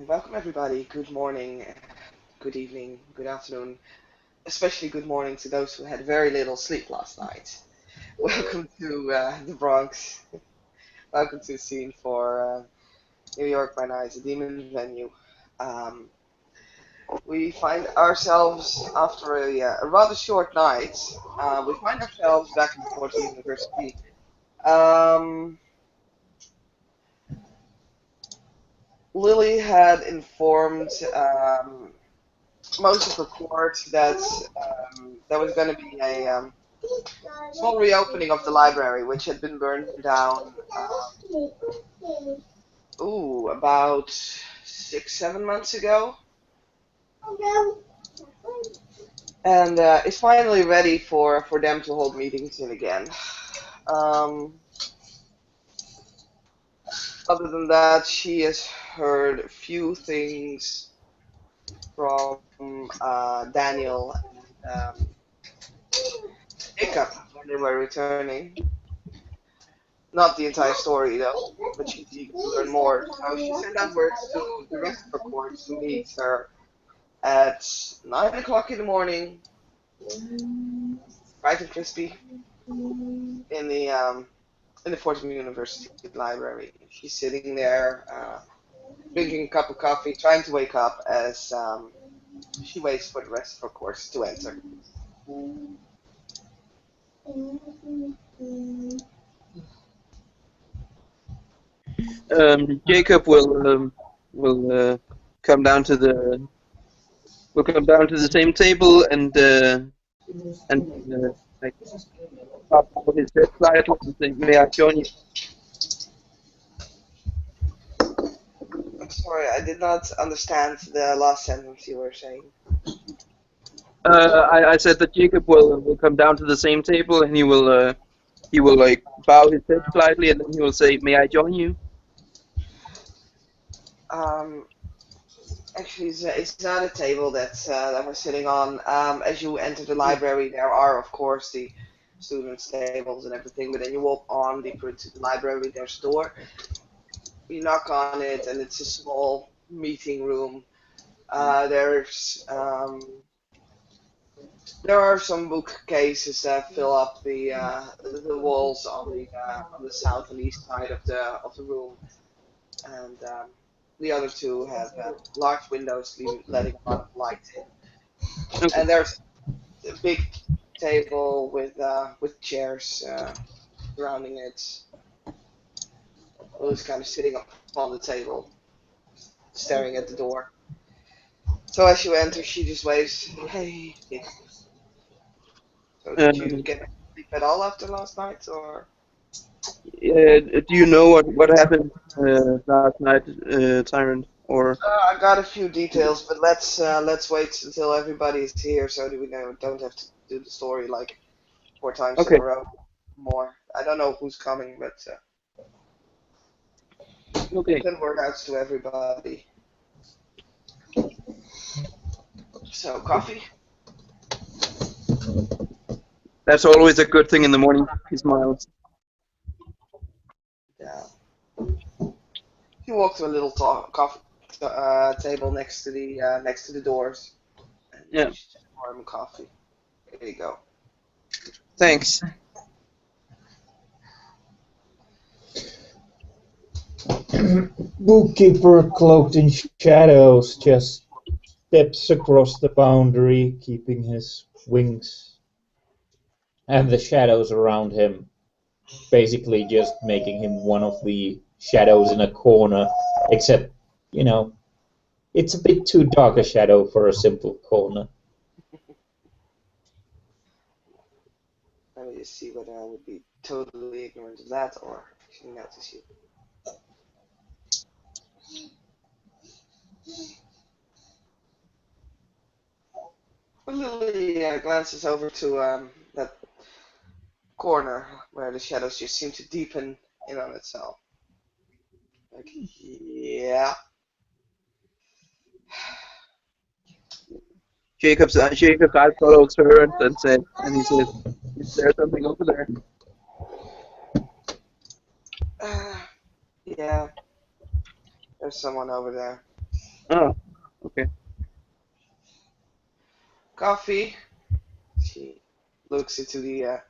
Welcome everybody. Good morning, good evening, good afternoon, especially good morning to those who had very little sleep last night. Welcome to the Bronx. Welcome to the scene for New York by Night, a demon venue. Um, we find ourselves after a rather short night. We find ourselves back in Fordham University. Um, Lily had informed most of the court that there was going to be a small reopening of the library, which had been burned down, about 6, 7 months ago, and is finally ready for them to hold meetings in again. Um, Other than that, she has heard a few things from Daniel and Jacob when they were returning. Not the entire story though, but she's eager to learn more. So she sent out words to the rest of her courts to meet her at 9 o'clock in the morning, bright and crispy, in the Fordham University Library. She's sitting there, drinking a cup of coffee, trying to wake up as she waits for the rest of her course to enter. Jacob will come down to the same table and like pop out his head slightly and say, "May I join you?" I'm sorry, I did not understand the last sentence you were saying. I said that Jacob will come down to the same table and he will like bow his head slightly and then he will say, "May I join you?" Um, Actually, it's not a table that we're sitting on. As you enter the library, there are, of course, the students' tables and everything, but then you walk on deeper into the library, there's a door. You knock on it, and it's a small meeting room. There are some bookcases that fill up the walls on the south and east side of the room, and the other two have large windows letting a lot of light in. Okay. And there's a big table with chairs surrounding it. Lily's kind of sitting up on the table, staring at the door. So as you enter, she just waves, "Hey." So did you Um, get sleep at all after last night, or? do you know what happened last night, Tyrant? Or I got a few details, but let's wait until everybody's here so that we don't have to do the story like 4 times in okay, a row more. I don't know who's coming, but okay. send word out to everybody. So coffee? That's always a good thing in the morning. He smiles. Yeah. You walk to a little coffee table next to the doors, and Yeah. just pour him coffee. There you go. Thanks. Bookkeeper, cloaked in shadows, just steps across the boundary, keeping his wings and the shadows around him, basically just making him one of the shadows in a corner. Except, you know, it's a bit too dark a shadow for a simple corner. Let me just see whether I would be totally ignorant of that or actually notice you. Well, Lily glances over to that corner where the shadows just seem to deepen in on itself. Like, yeah. Jacob's eye follows her and he says, "Is there something over there?" Yeah, there's someone over there. Oh, okay. Coffee. She looks into the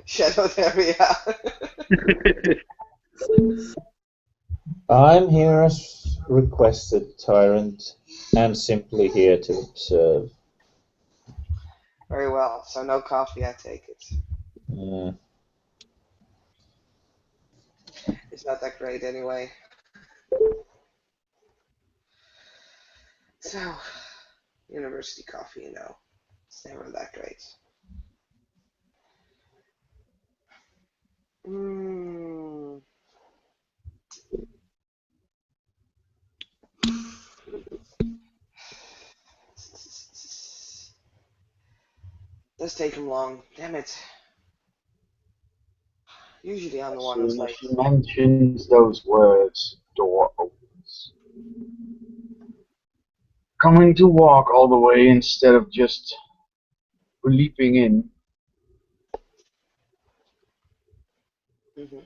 shadowed area. I'm here as requested, Tyrant, and simply here to observe. Very well. So no coffee, I take it. Uh, It's not that great anyway. So, university coffee, it's never that great. Mm. Does take him long. Damn it. Usually I'm the As one who's soon as late. she mentions those words, door opens. Coming to walk all the way instead of just leaping in, Hmm.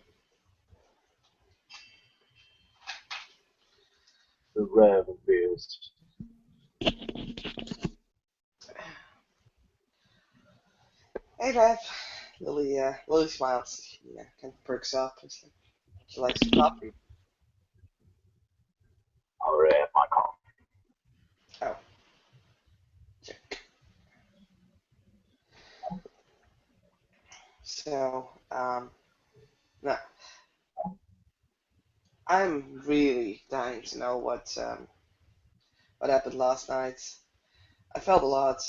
the Rev appears. Hey, Rev. Lily smiles. She kind of perks up. It's like, she likes some coffee. I'll have my coffee. Oh, check. So, no, I'm really dying to know what happened last night. I felt a lot,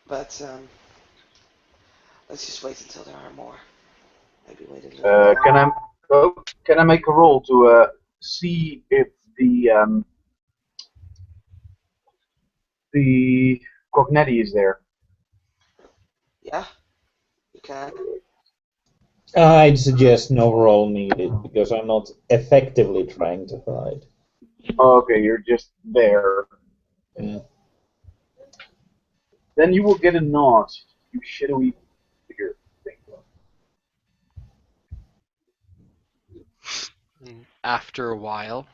but let's just wait until there are more. Maybe wait a little bit longer. Can I can I make a roll to see if the Cognetti is there? Yeah, you can. I'd suggest no roll needed because I'm not effectively trying to hide. Okay, you're just there. Yeah. Then you will get a nod. You shadowy figure thing. And after a while,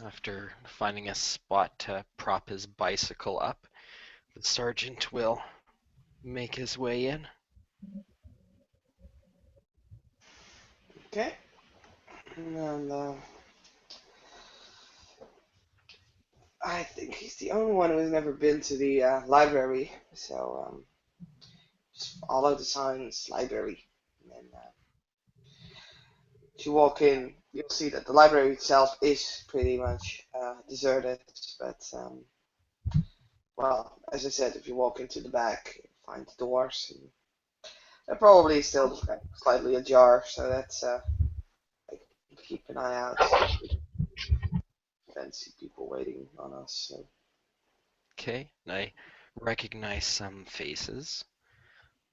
after finding a spot to prop his bicycle up, the sergeant will make his way in. Okay. And I think he's the only one who has never been to the library. So just follow the signs, library. And then if you walk in, you'll see that the library itself is pretty much deserted. But well, as I said, if you walk into the back, you find the doors, and they're probably still slightly ajar. So that's like, keep an eye out. Fancy people waiting on us. So. Okay, I recognize some faces.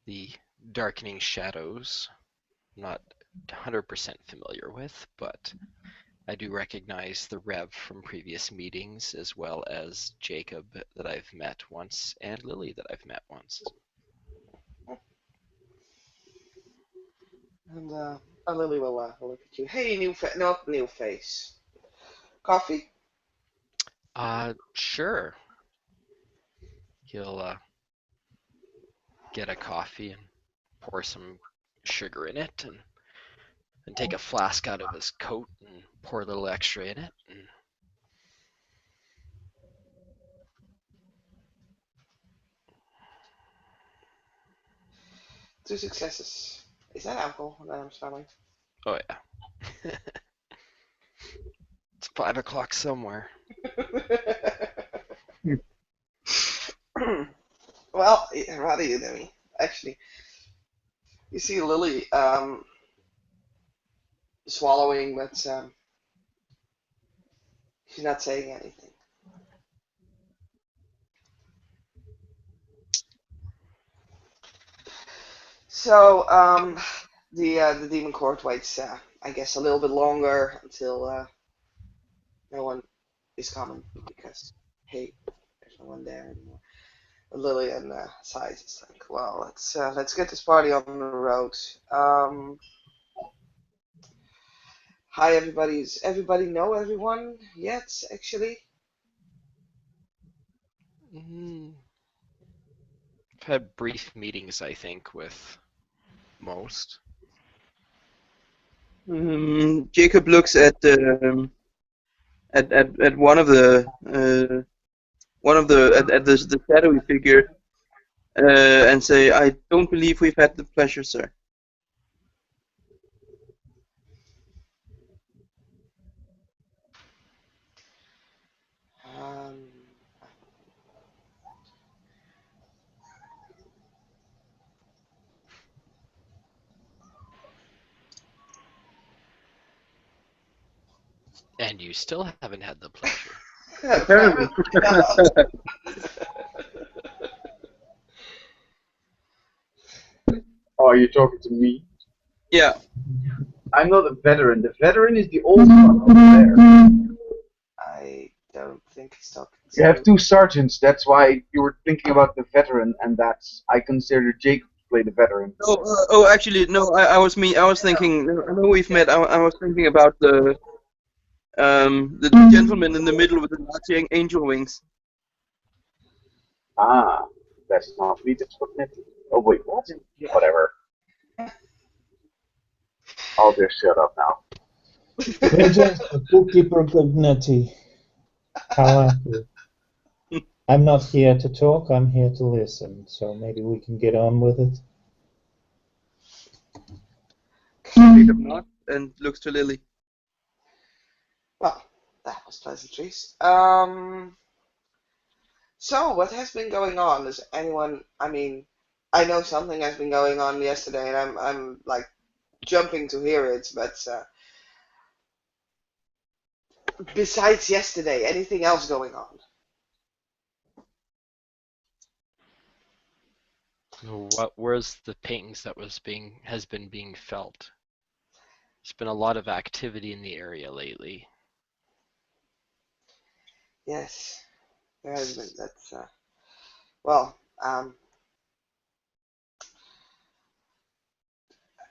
The darkening shadows, I'm not 100% familiar with, but I do recognize the Rev from previous meetings, as well as Jacob that I've met once, and Lily that I've met once. And Lily will look at you. Hey, not new face. Coffee? Sure. He'll get a coffee and pour some sugar in it, and take a flask out of his coat and pour a little extra in it. And 2 successes. Is that alcohol that I'm smelling? oh yeah, it's 5 o'clock somewhere. Well, rather you than me. Actually, you see Lily swallowing, but she's not saying anything. So the demon court waits, I guess, a little bit longer until no one is coming because hey, there's no one there anymore. Lillian sighs. It's like, well, let's get this party on the road. Hi, everybody. Does everybody know everyone yet, actually? Mm, I've had brief meetings, I think, with most. Jacob looks at at one of at the shadowy figure and say, "I don't believe we've had the pleasure, sir." Um, And you still haven't had the pleasure. Apparently. apparently not. Oh, you're talking to me? Yeah. I'm not a veteran. The veteran is the old one over there. I don't think he's talking You to have you. two sergeants. That's why you were thinking about the veteran, and that's I consider Jake to play the veteran. Actually, no. I was me. I was thinking. I know we've met. I was thinking about the gentleman in the middle with the large angel wings. Ah, that's not me. That's Cognetti. Oh wait, what? Yeah. Whatever. I'll just shut up now. Greetings, bookkeeper Cognetti. How are you? I'm not here to talk, I'm here to listen, so maybe we can get on with it. Jacob nods and looks to Lily. Well, that was pleasantries. So what has been going on? Does anyone? I mean, I know something has been going on yesterday, and I'm like jumping to hear it. But besides yesterday, anything else going on? Where's the paintings that has been being felt? There's been a lot of activity in the area lately. Yes, there has been. That's well,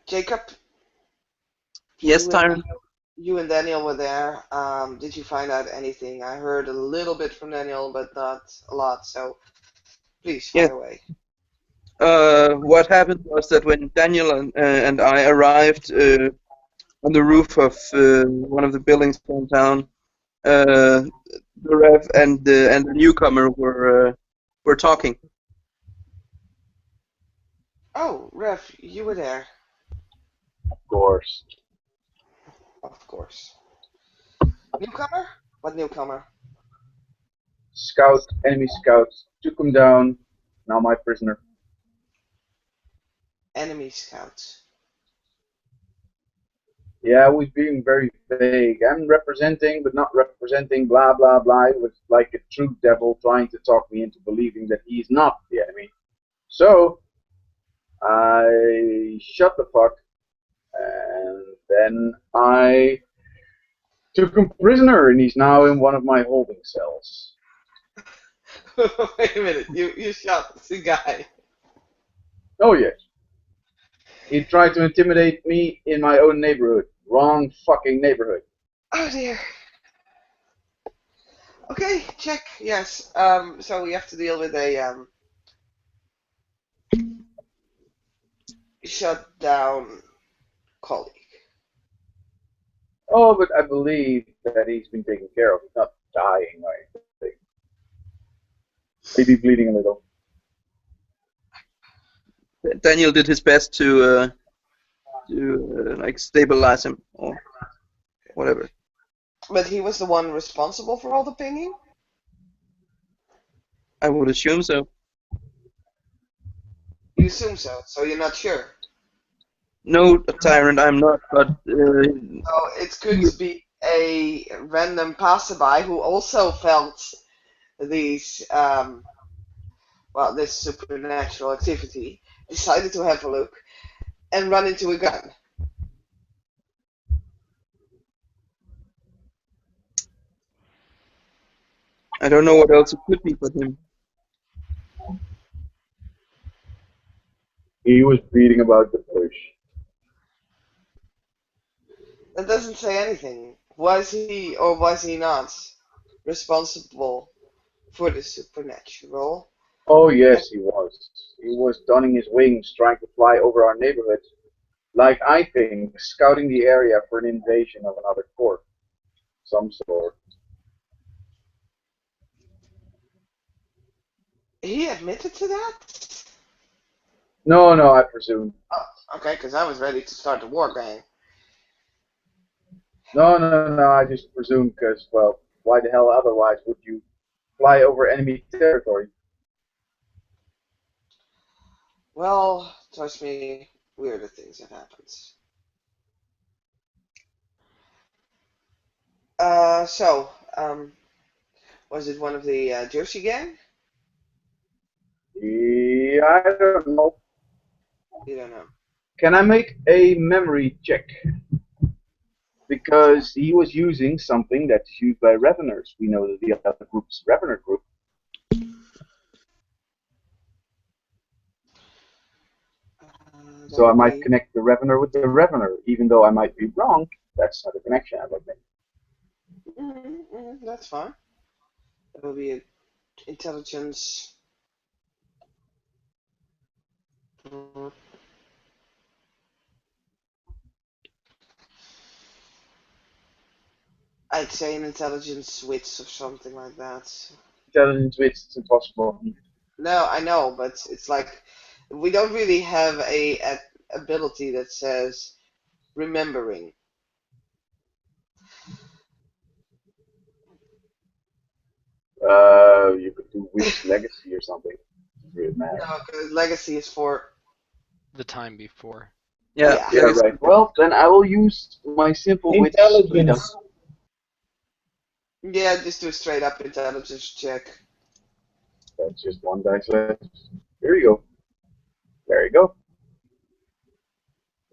Jacob, Yes, you and Tyrant. you and Daniel were there. Did you find out anything? I heard a little bit from Daniel, but not a lot. So please Yes. fire away. What happened was that when Daniel and I arrived on the roof of one of the buildings downtown, the Rev and the newcomer were talking. Oh, Rev, you were there, Of course. of course. Newcomer? What newcomer? Scout, enemy scouts, took him down. Now my prisoner. Enemy scouts. Yeah, I was being very vague. I'm representing, but not representing, blah, blah, blah. It was like a true devil trying to talk me into believing that he's not the enemy. So, I shut the fuck, and then I took him prisoner, and he's now in one of my holding cells. Wait a minute, you shot the guy. Oh, yes. He tried to intimidate me in my own neighborhood. Wrong fucking neighborhood. Oh dear. Okay, check. Yes. So we have to deal with a shut down colleague. Oh, but I believe that he's been taken care of. He's not dying or anything. Maybe bleeding a little. Daniel did his best to like stabilize him or whatever. But he was the one responsible for all the pinging? I would assume so. You assume so, so you're not sure. No, Tyrant, I'm not. But So it could be a random passerby who also felt these this supernatural activity, decided to have a look, and run into a gun. I don't know what else it could be but him. He was beating about the bush. That doesn't say anything. Was he or was he not responsible for the supernatural? Oh And yes, he was. He was donning his wings, trying to fly over our neighborhood, like I think, scouting the area for an invasion of another court, some sort. he admitted to that? No, no, I presume. Oh, okay, because I was ready to start the war gang. No, no, no, I just presume because, well, why the hell otherwise would you fly over enemy territory? Well, trust me, weirder things have happened. Was it one of the Jersey gang? Yeah, I don't know. You don't know. Can I make a memory check? Because he was using something that's used by Reveners. We know that the other group's Revener group. That So I would might be. connect the Revener with the Revener, even though I might be wrong. That's not a connection I would make. That's fine. That would be intelligence. mm, I'd say an intelligence wits or something like that. Intelligence with it's impossible. No, I know, but it's like we don't really have a ability that says remembering. You could do Witch Legacy or something. Doesn't really matter. No, because legacy is for The time before. Yeah, yeah. Yeah, legacy. right. Well, then I will use my simple wits straight up. Intelligence. Yeah, just do a straight up intelligence check. That's just one dice left. Here you go. There you go.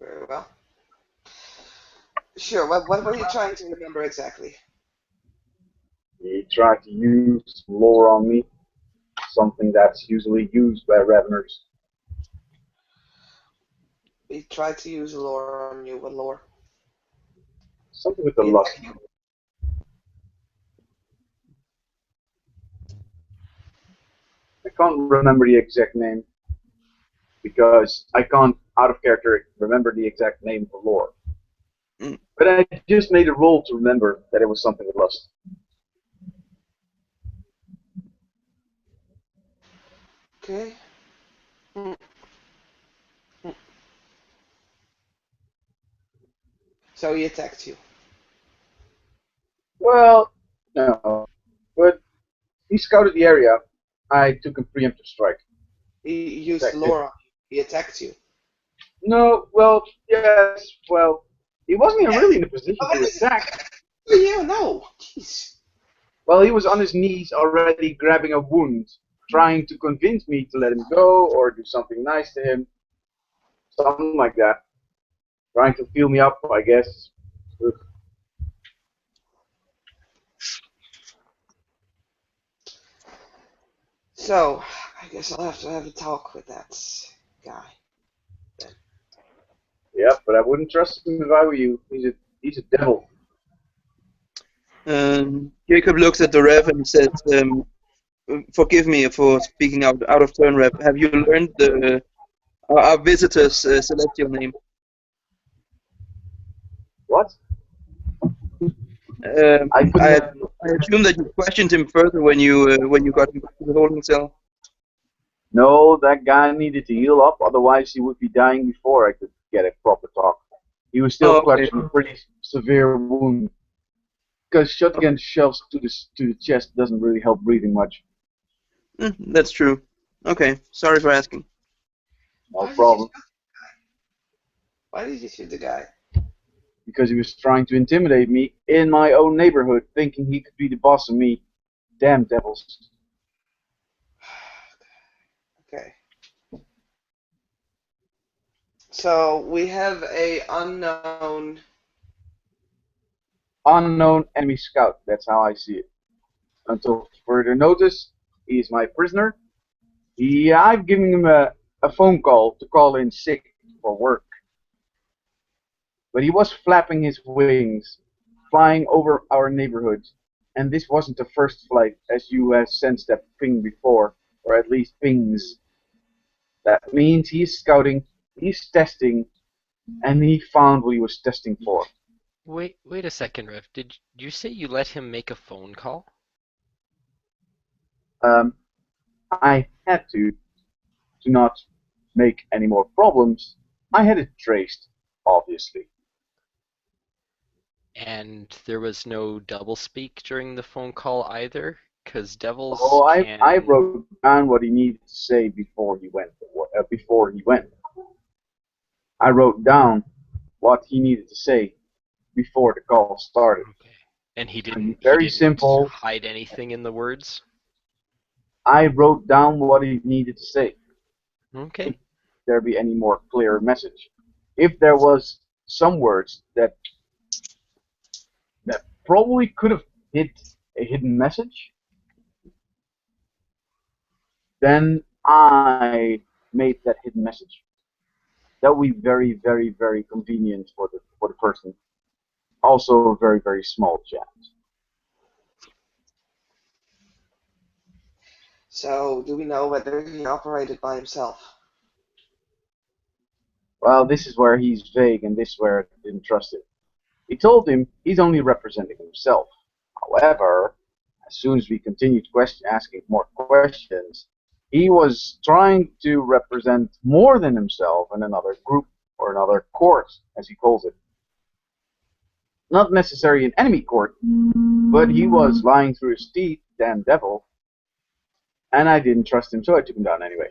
Very well. Sure. What were you trying to remember exactly? He tried to use lore on me, something that's usually used by Reveners. He tried to use lore on you. What lore? Something with the He lust. attacked you. I can't remember the exact name because I can't, out of character, remember the exact name for lore. Mm. But I just made a roll to remember that it was something with lust. Okay. Mm, mm. So he attacked you. Well, no. But he scouted the area. I took a preemptive strike. He used Attacked him. lore on you. He attacked you. No, well, yes, well, he wasn't even Yes. really in a position Oh, but to this is attack. for you. No. Jeez. Well, he was on his knees already grabbing a wound, trying to convince me to let him go or do something nice to him. Something like that. Trying to feel me up, I guess. Ugh. So I guess I'll have to have a talk with that guy then. Yeah, but I wouldn't trust him if I were you. He's a devil. Jacob looks at the Rev and says, "Forgive me for speaking out of turn, Rev. Have you learned our visitor's celestial name?" What? Um, I I couldn't. I assume that you questioned him further when you got him back to the holding cell. No, that guy needed to heal up, otherwise he would be dying before I could get a proper talk. He was still Oh, okay. clutching a pretty severe wound. Because shotgun shells to the chest doesn't really help breathing much. That's true. Okay, sorry for asking. No Why did you problem. shoot? Why did you shoot the guy? Because he was trying to intimidate me in my own neighborhood, thinking he could be the boss of me. Damn devils. Okay. So we have a unknown. Unknown enemy scout, that's how I see it. Until further notice, he is my prisoner. I've given him a phone call to call in sick for work. but he was flapping his wings, flying over our neighborhood. And this wasn't the first flight, as you have sensed that ping before, or at least pings. That means he's scouting, he's testing, and he found what he was testing for. Wait a second, Rev. Did you say you let him make a phone call? Um, I had to not make any more problems. I had it traced, obviously. And there was no doublespeak during the phone call either? Because devils Oh, I can... wrote down what he needed to say before he went. Before he went, I wrote down what he needed to say before the call started. Okay. And he And didn't he very didn't simple. hide anything in the words? I wrote down what he needed to say. Okay. There be any more clear message. If there was some words that probably could have hid a hidden message, then I made that hidden message. That would be very, very, very convenient for the person. Also a very, very small chat. So, do we know whether he operated by himself? Well, this is where he's vague, and this is where I didn't trust him. He told him he's only representing himself. However, as soon as we continued asking more questions, he was trying to represent more than himself in another group or another court, as he calls it. Not necessarily an enemy court, but he was lying through his teeth, damn devil, and I didn't trust him, so I took him down anyway.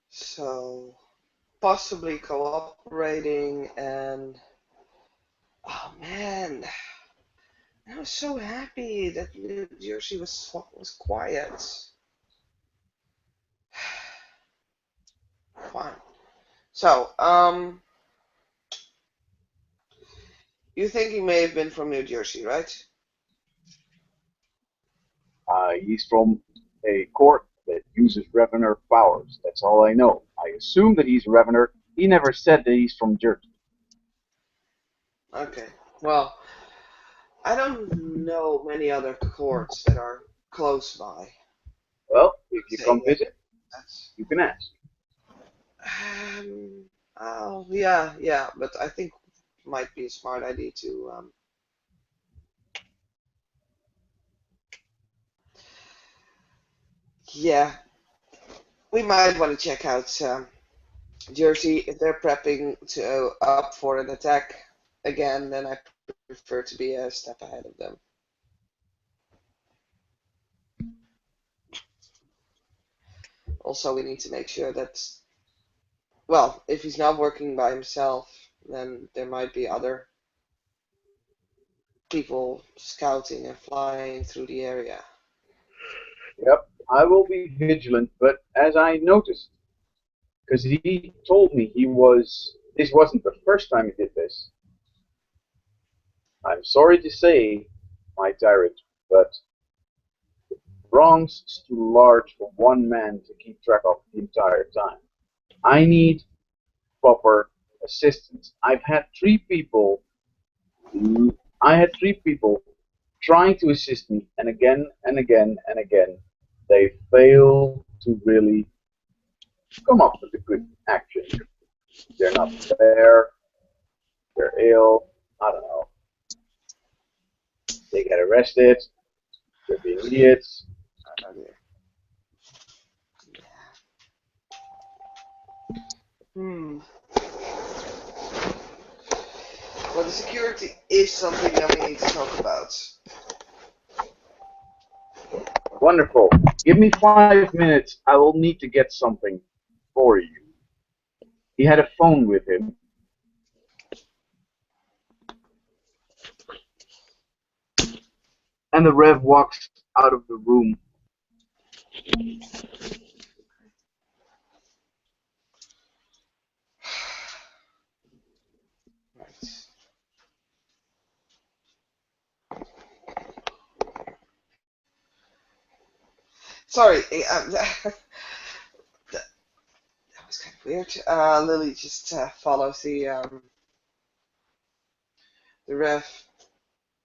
So, possibly cooperating and... Oh man, I was so happy that New Jersey was quiet. Fine. So, you think he may have been from New Jersey, right? He's from a court that uses Revener powers. That's all I know. I assume that he's a Revener. He never said that he's from Jersey. Okay. Well, I don't know many other courts that are close by. Well, if you come Saying that visit, that's you can ask. oh yeah, but I think it might be a smart idea to yeah, we might want to check out Jersey if they're prepping to up for an attack again. Then I prefer to be a step ahead of them. Also, we need to make sure that, well, if he's not working by himself, then there might be other people scouting and flying through the area. Yep, I will be vigilant, but as I noticed, because he told me this wasn't the first time he did this. I'm sorry to say, my tyrant, but Bronx is too large for one man to keep track of the entire time. I need proper assistance. I had three people trying to assist me, and again and again and again, they failed to really come up with a good action. They're not there, they're ill, I don't know. They get arrested, they're being idiots. Okay. Hmm. Well, the security is something that we need to talk about. Wonderful. Give me 5 minutes. I will need to get something for you. He had a phone with him. And the Rev walks out of the room. Right. Sorry, that was kind of Weird. Lily just follows the ref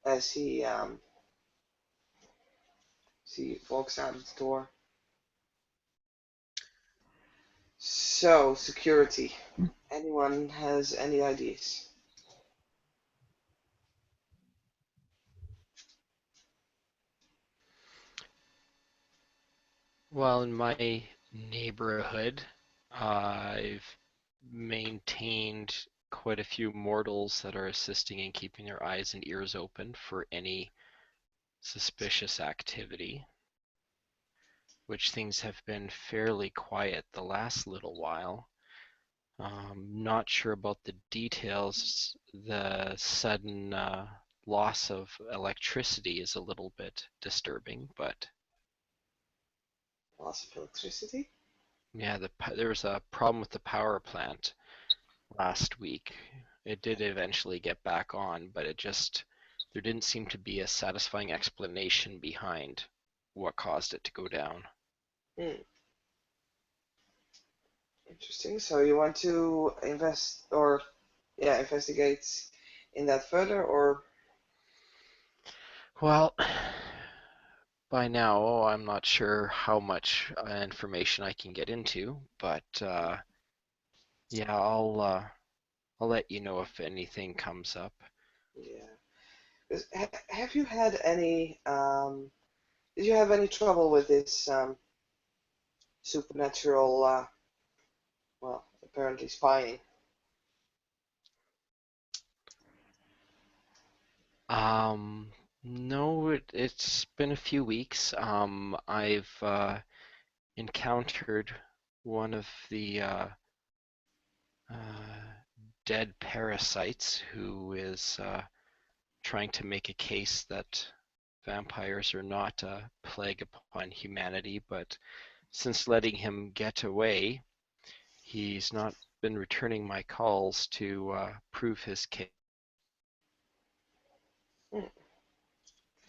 as he walks out of the door. So, security. Anyone has any ideas? Well, in my neighborhood, I've maintained quite a few mortals that are assisting in keeping their eyes and ears open for any suspicious activity, which things have been fairly quiet the last little while. Not sure about the details. The sudden loss of electricity is a little bit disturbing, but Loss of electricity? yeah, there was a problem with the power plant last week. It did eventually get back on, but there didn't seem to be a satisfying explanation behind what caused it to go down. Hmm, interesting. So you want to investigate in that further, or Well, by now, I'm not sure how much information I can get into, but yeah, I'll let you know if anything comes up. yeah? Have you had any did you have any trouble with this supernatural apparently spying? No, it's been a few weeks. I've encountered one of the uh, dead parasites who is trying to make a case that vampires are not a plague upon humanity, but since letting him get away, he's not been returning my calls to prove his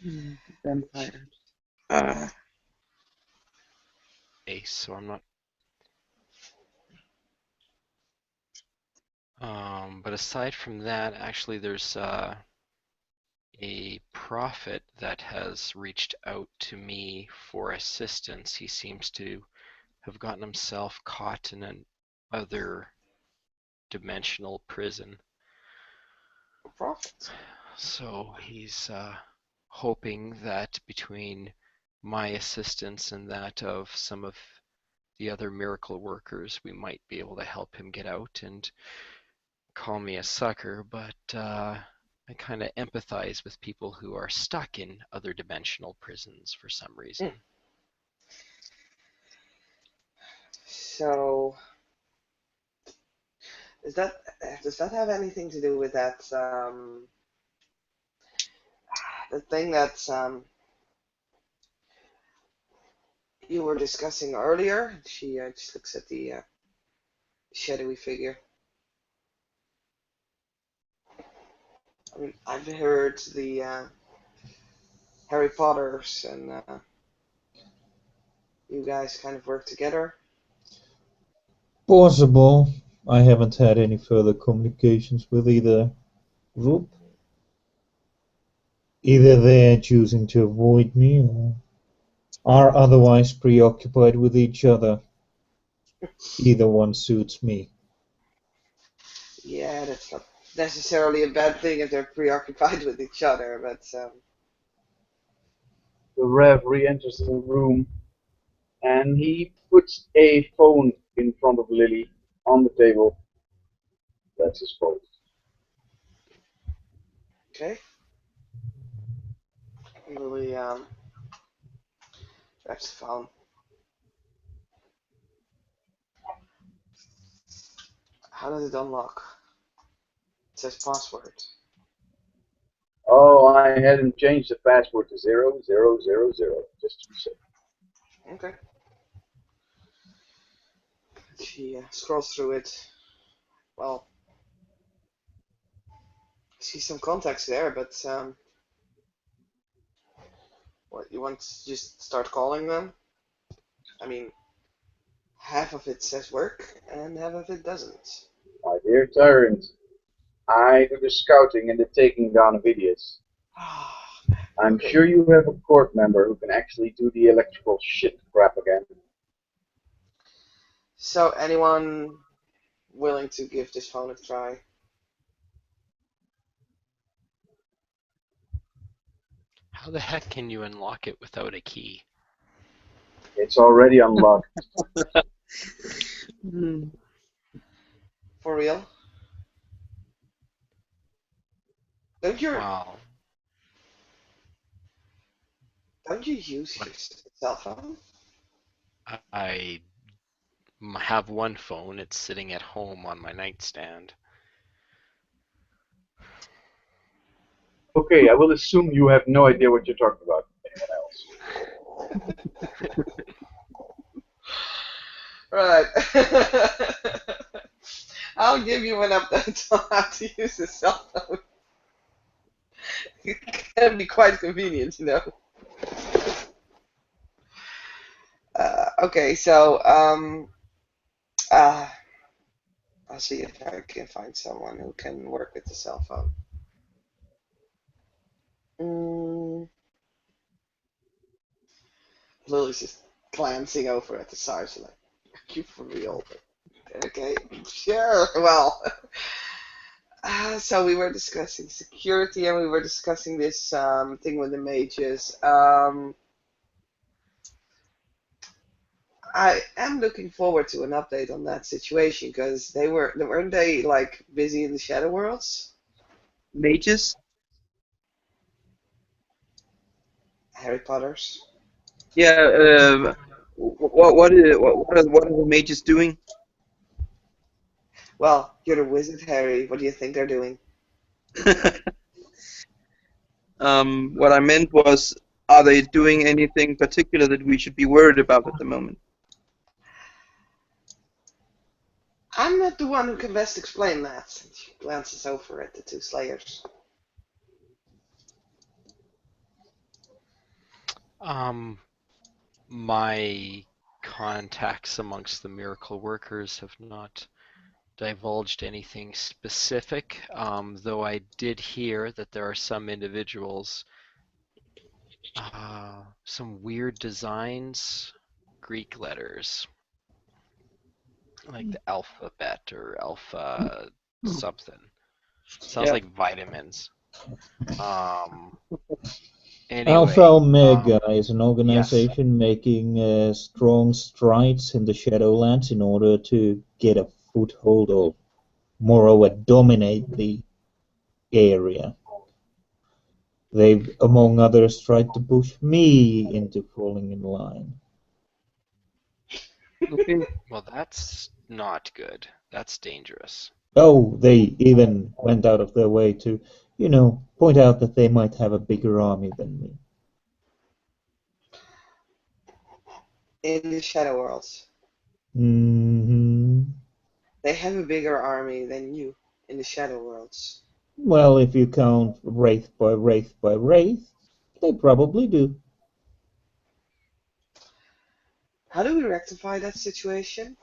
Hmm, Vampires. case, so I'm not. But aside from that, actually, there's a prophet that has reached out to me for assistance. He seems to have gotten himself caught in an other dimensional prison. a prophet. So he's hoping that between my assistance and that of some of the other miracle workers, we might be able to help him get out and call me a sucker, but I kind of empathize with people who are stuck in other dimensional prisons for some reason. Hmm. So does that does that have anything to do with that the thing that you were discussing earlier? She just looks at the shadowy figure. I mean, I've heard the Harry Potters and you guys kind of work together. Possible. I haven't had any further communications with either group. Either they're choosing to avoid me or are otherwise preoccupied with each other. Either one suits me. Yeah, that's not necessarily a bad thing if they're preoccupied with each other, but The Rev re-enters the room and he puts a phone in front of Lily on the table. That's his phone. okay. Lily grabs the phone. How does it unlock? It says password. Oh, I hadn't changed the password to 0000, just to be safe. Okay. She scrolls through it. Well, see some contacts there, but what you want to just start calling them? I mean, Half of it says work, and half of it doesn't. My dear Tyrant, I do the scouting and the taking down of idiots. I'm Okay, sure you have a court member who can actually do the electrical shit crap again. so anyone willing to give this phone a try? How the heck can you unlock it without a key? It's already unlocked. Hmm. For real? Don't you Wow. don't you use What? your cell phone? I have one phone. It's sitting at home on my nightstand. Okay, I will assume you have no idea what you're talking about. Anyone else? Right. I'll give you an update on how to use a cell phone. It can be quite convenient, you know. Okay, so uh, I'll see if I can find someone who can work with the cell phone. Mm, Lily's just glancing over at the sides like, are you for real? Okay, sure. Well, so we were discussing security and we were discussing this thing with the mages. I am looking forward to an update on that situation because weren't they like busy in the Shadow Worlds? Mages? Harry Potter's. Yeah. What are the mages doing? Well, you're the wizard, Harry. What do you think they're doing? What I meant was, are they doing anything particular that we should be worried about at the moment? I'm not the one who can best explain that. She glances over at the two Slayers. Um, my contacts amongst the miracle workers have not divulged anything specific, though I did hear that there are some individuals, some weird designs, Greek letters, like the alphabet or alpha something. Sounds Yeah. like vitamins. Um, Alpha anyway, Omega is an yes. organization making strong strides in the Shadowlands in order to get a foothold or, moreover, dominate the area. They've, among others, tried to push me into falling in line. Okay. Well, that's not good. That's dangerous. Oh, they even went out of their way to, point out that they might have a bigger army than me. In the Shadow Worlds, Hmm. they have a bigger army than you in the Shadow Worlds. Well, if you count wraith by wraith by wraith, they probably do. How do we rectify that situation?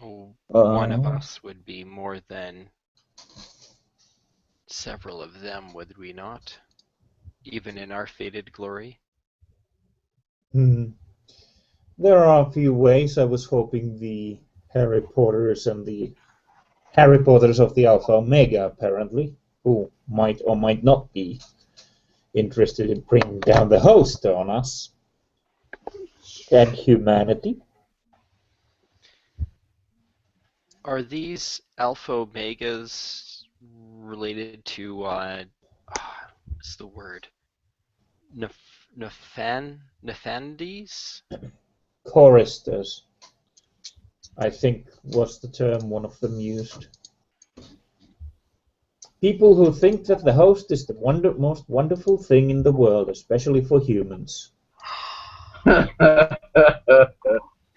Oh, one of Uh, us would be more than several of them, would we not? Even in our faded glory? hmm. There are a few ways. I was hoping the Harry Potters and the Harry Potters of the Alpha Omega, apparently, who might or might not be interested in bringing down the host on us and humanity. Are these Alpha Omegas related to, what's the word? Nephandes? Choristers, I think, was the term one of them used. People who think that the host is the most wonderful thing in the world, especially for humans.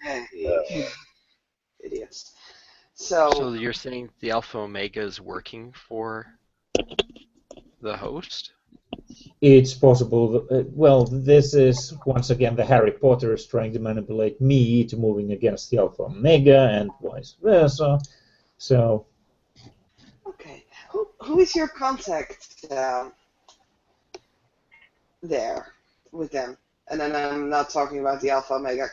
Hey, idiots. So, So you're saying the Alpha Omega is working for the host? it's possible. Well, this is once again the Harry Potters trying to manipulate me to moving against the Alpha Omega and vice versa. So Okay. Who is your contact there with them? And then I'm not talking about the Alpha Omega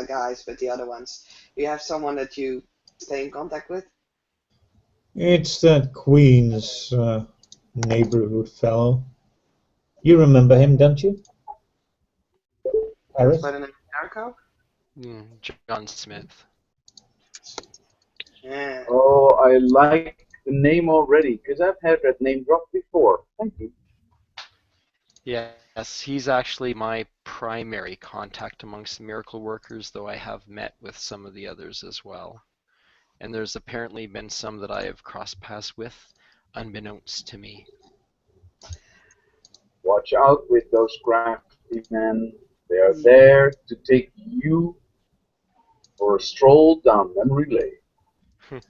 guys, but the other ones. Do you have someone that you stay in contact with? it's that Queen's neighborhood fellow. You remember him, don't you, Goes Harris? by the name of Jericho? John Smith. Yeah. Oh, I like the name already, because I've had that name dropped before. Thank you. Yes, he's actually my primary contact amongst the miracle workers, though I have met with some of the others as well. And there's apparently been some that I have crossed paths with, unbeknownst to me. Watch out with those crafty men. They are there to take you for a stroll down memory lane.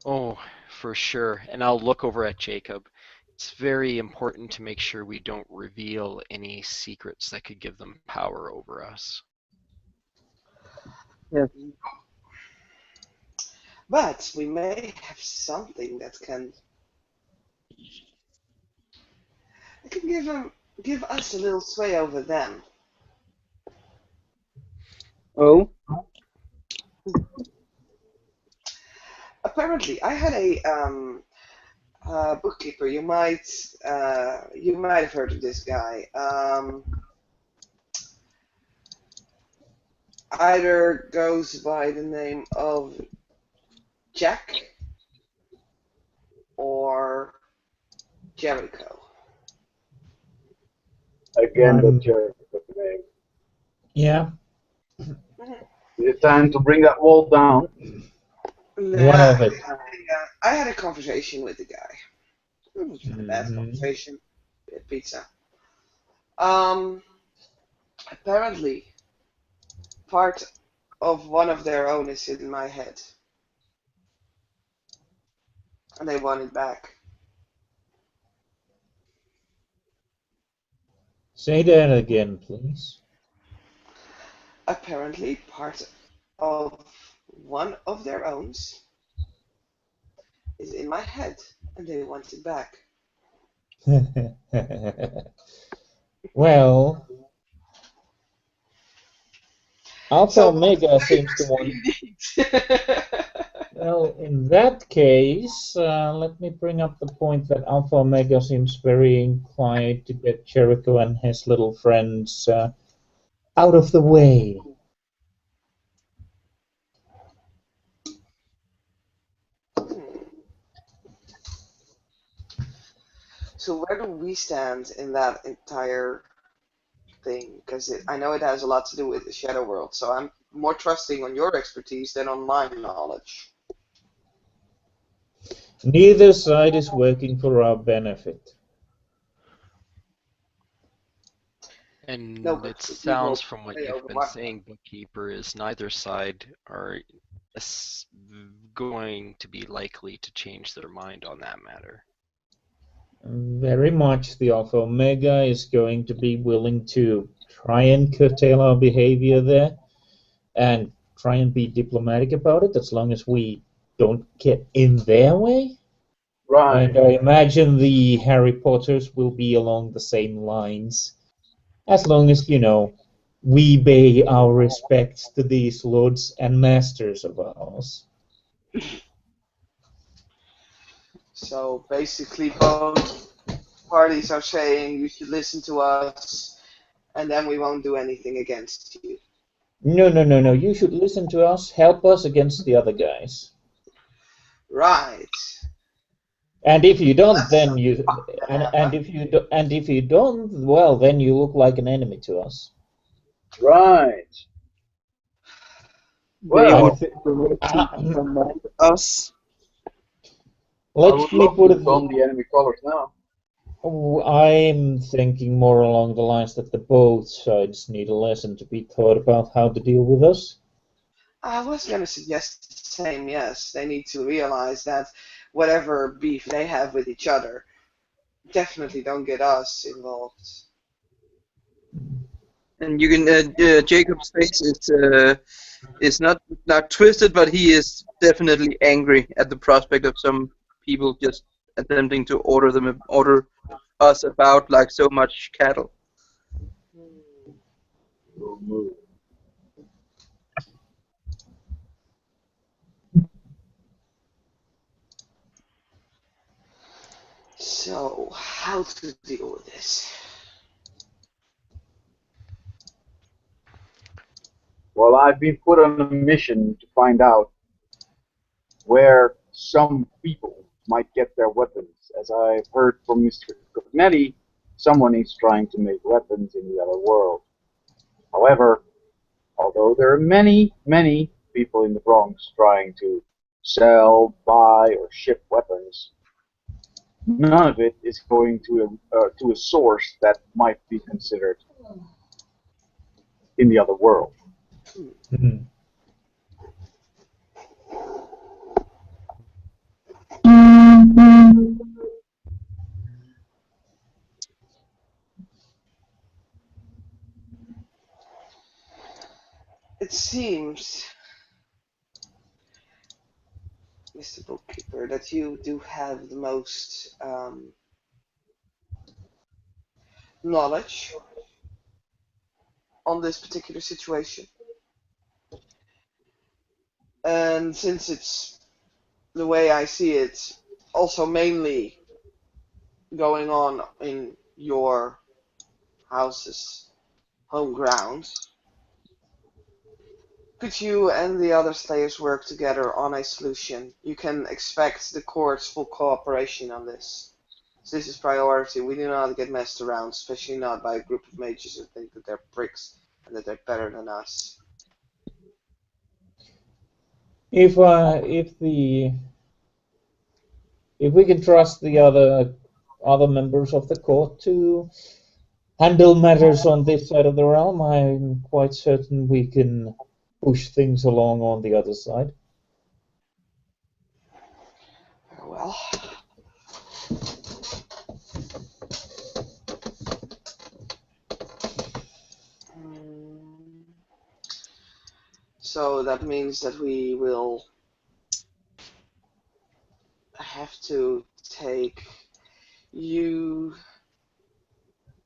Oh, for sure. And I'll look over at Jacob. It's very important to make sure we don't reveal any secrets that could give them power over us. Yes. But we may have something that can give us a little sway over them. Oh, Apparently, I had a bookkeeper. You might have heard of this guy. Either goes by the name of Jack or Jericho. Again, the Um, Jericho name. yeah, Is it time to bring that wall down? one Nah, of it. I had a conversation with the guy. It was not a bad Mhm. conversation. We had pizza. Um, apparently, part of one of their own is in my head, and they want it back. Say that again, please. Apparently, part of one of their owns is in my head, and they want it back. Well, Alpha So, what Omega seems to favors do want. you need? Well, in that case, let me bring up the point that Alpha Omega seems very inclined to get Jericho and his little friends out of the way. Hmm. So, where do we stand in that entire thing? Because I know it has a lot to do with the Shadow World, so I'm more trusting on your expertise than on my knowledge. Neither side is working for our benefit. No, And but it if you sounds hold from what sway you've over been my saying, Bookkeeper, is neither side are s- going to be likely to change their mind on that matter. Very much the Alpha Omega is going to be willing to try and curtail our behavior there and try and be diplomatic about it as long as we don't get in their way. Right. And I imagine the Harry Potters will be along the same lines, as long as, we pay our respects to these lords and masters of ours. So basically, both parties are saying you should listen to us, and then we won't do anything against you. No, no, no, no. You should listen to us, help us against the other guys. Right. And if you don't, That's then something you fun to and happen. if you don't, well, then you look like an enemy to us. Right. they I want Well, th- to uh, command us. I Let would me love put to it. don the enemy colors now. I'm thinking more along the lines that the both sides need a lesson to be taught about how to deal with us. I was going to suggest the same, yes. They need to realize that whatever beef they have with each other, definitely don't get us involved. And you can Jacob's face is not twisted, but he is definitely angry at the prospect of some people just attempting to order us about like so much cattle. So, how to deal with this? Well, I've been put on a mission to find out where some people might get their weapons. As I've heard from Mr. Cognetti, someone is trying to make weapons in the other world. However, although there are many, many people in the Bronx trying to sell, buy, or ship weapons, none of it is going to a source that might be considered in the other world. Hmm. It seems, Mr. Bookkeeper, that you do have the most knowledge on this particular situation. And since it's the way I see it, also mainly going on in your house's home grounds, could you and the other Slayers work together on a solution? You can expect the court's full cooperation on this. So this is priority. We do not get messed around, especially not by a group of mages who think that they're pricks and that they're better than us. If if we can trust the other members of the court to handle matters on this side of the realm, I'm quite certain we can push things along on the other side. Very well. Hmm. So that means that we will have to take you,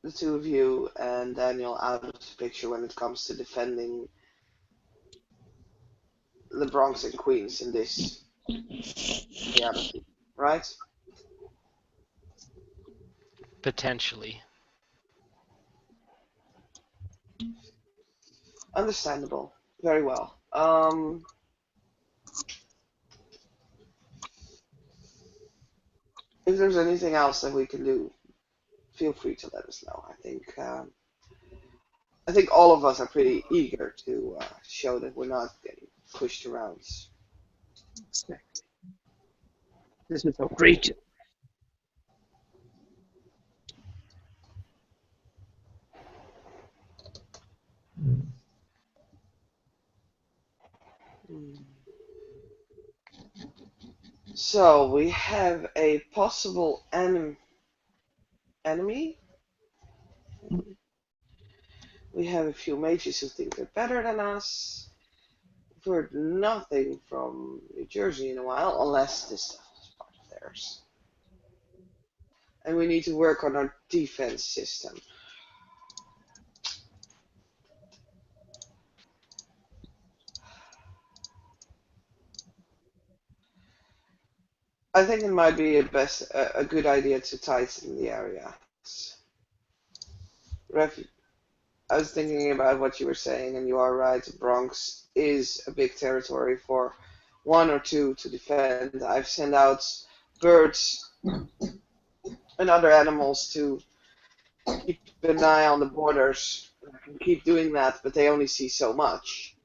the two of you, and Daniel out of the picture when it comes to defending the Bronx and Queens in this reality, right? Potentially. Understandable. Very well. If there's anything else that we can do, feel free to let us know. I think all of us are pretty eager to show that we're not getting pushed around. This is outrageous. Hmm. Hmm. So we have a possible enemy. We have a few mages who think they're better than us. We've heard nothing from New Jersey in a while, unless this stuff is part of theirs. And we need to work on our defense system. I think it might be a good idea to tighten the areas. I was thinking about what you were saying, and you are right. The Bronx is a big territory for one or two to defend. I've sent out birds and other animals to keep an eye on the borders. I can keep doing that, but they only see so much.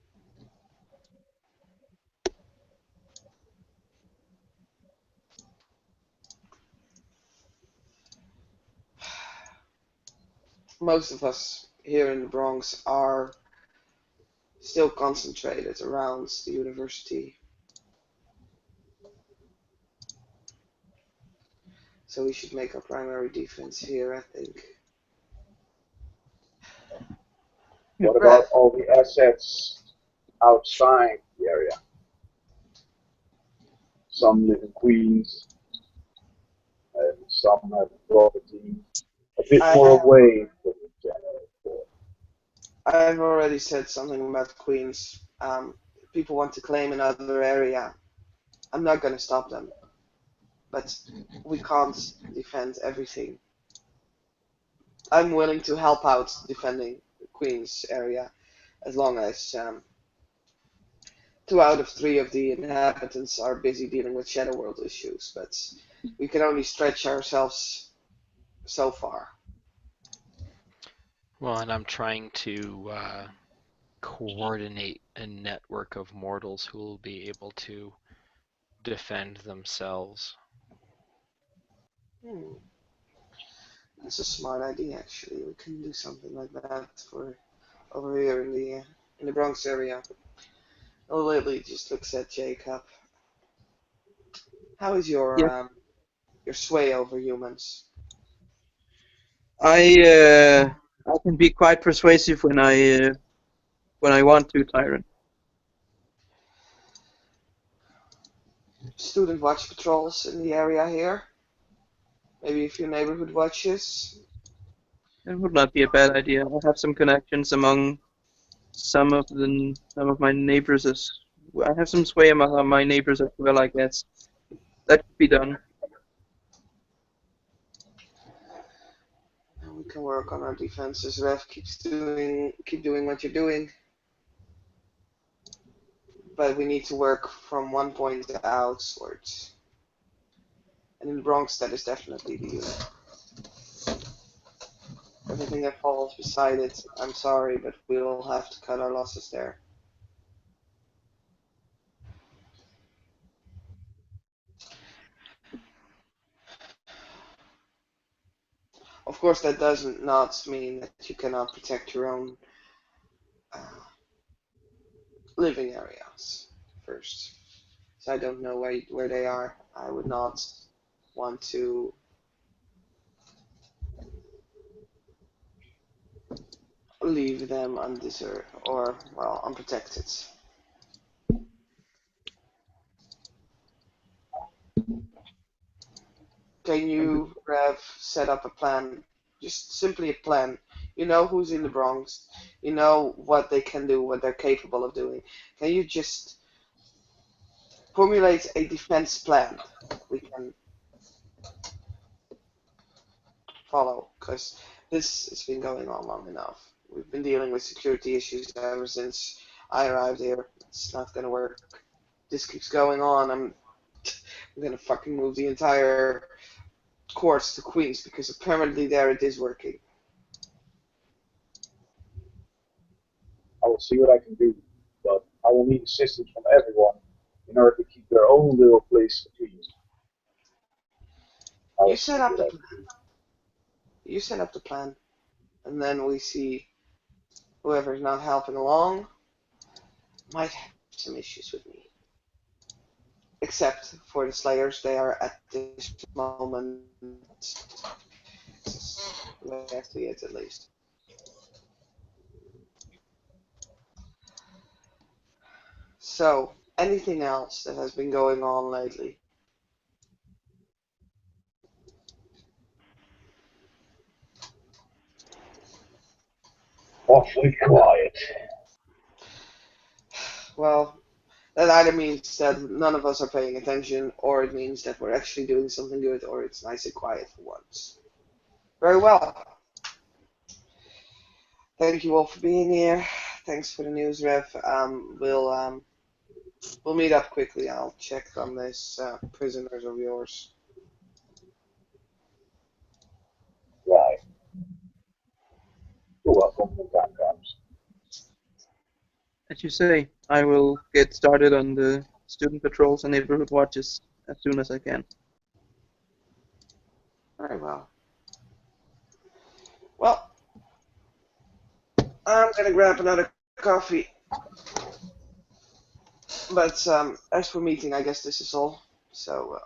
Most of us here in the Bronx are still concentrated around the university. So we should make our primary defense here, I think. What Rev, about all the assets outside the area? Some live in Queens, and some have property a bit I more have away from the general core. I've already said something about Queens. People want to claim another area. I'm not going to stop them, but we can't defend everything. I'm willing to help out defending the Queens area as long as 2 out of 3 of the inhabitants are busy dealing with Shadow World issues. But we can only stretch ourselves so far. Well, and I'm trying to coordinate a network of mortals who will be able to defend themselves. Hmm. That's a smart idea, actually. We can do something like that for over here in the Bronx area. Oh, Lily just looks at Jacob. How is Yes, your sway over humans? I can be quite persuasive when I want to, Tyrant. Student watch patrols in the area here. Maybe a few neighborhood watches. It would not be a bad idea. I have some connections among some of my neighbors as I have some sway among my neighbors as well, I guess. That could be done. And we can work on our defenses. Rev keep doing what you're doing. But we need to work from one point outwards. And in the Bronx, that is definitely the unit. Everything that falls beside it, I'm sorry, but we'll have to cut our losses there. Of course, that doesn't not mean that you cannot protect your own uh, living areas first. So I don't know where they are. I would not want to leave them undeserved or well unprotected. Can you, Rev, set up a plan? Just simply a plan. You know who's in the Bronx. You know what they can do, what they're capable of doing. Can you just formulate a defense plan we can follow? Because this has been going on long enough. We've been dealing with security issues ever since I arrived here. It's not gonna work. This keeps going on. I'm gonna fucking move the entire courts to Queens because apparently there it is working. I will see what I can do, but I will need assistance from everyone in order to keep their own little place clean. I will You see set up what the I plan. can do. You set up the plan, and then we see whoever's not helping along might have some issues with me. Except for the Slayers, they are at this moment left yet at least. So, anything else that has been going on lately? Awfully quiet. Well, that either means that none of us are paying attention, or it means that we're actually doing something good, or it's nice and quiet for once. Very well. Thank you all for being here. Thanks for the news, Rev. We'll meet up quickly. I'll check on this prisoners of yours. Right. You're welcome when time comes. As you say, I will get started on the student patrols and neighborhood watches as soon as I can. Very well. Well, I'm gonna grab another coffee. But as for meeting, I guess this is all. So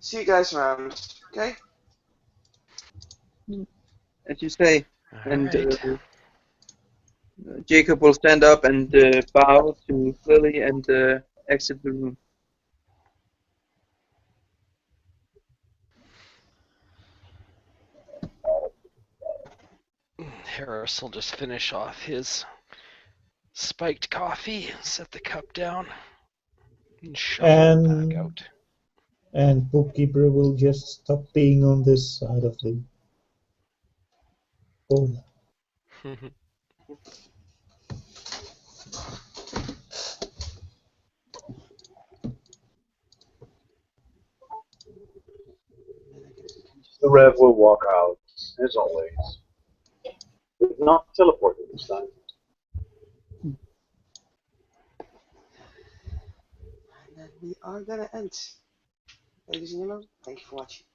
See you guys around. Okay. As you say. All And right. Jacob will stand up and bow to Lily and exit the room. Harris will just finish off his spiked coffee, set the cup down, and shuffle back out. And bookkeeper will just stop being on this side of the bowl. The Rev will walk out, as always. But not teleporting this time. And then we are gonna end. Ladies and gentlemen, thank you for watching.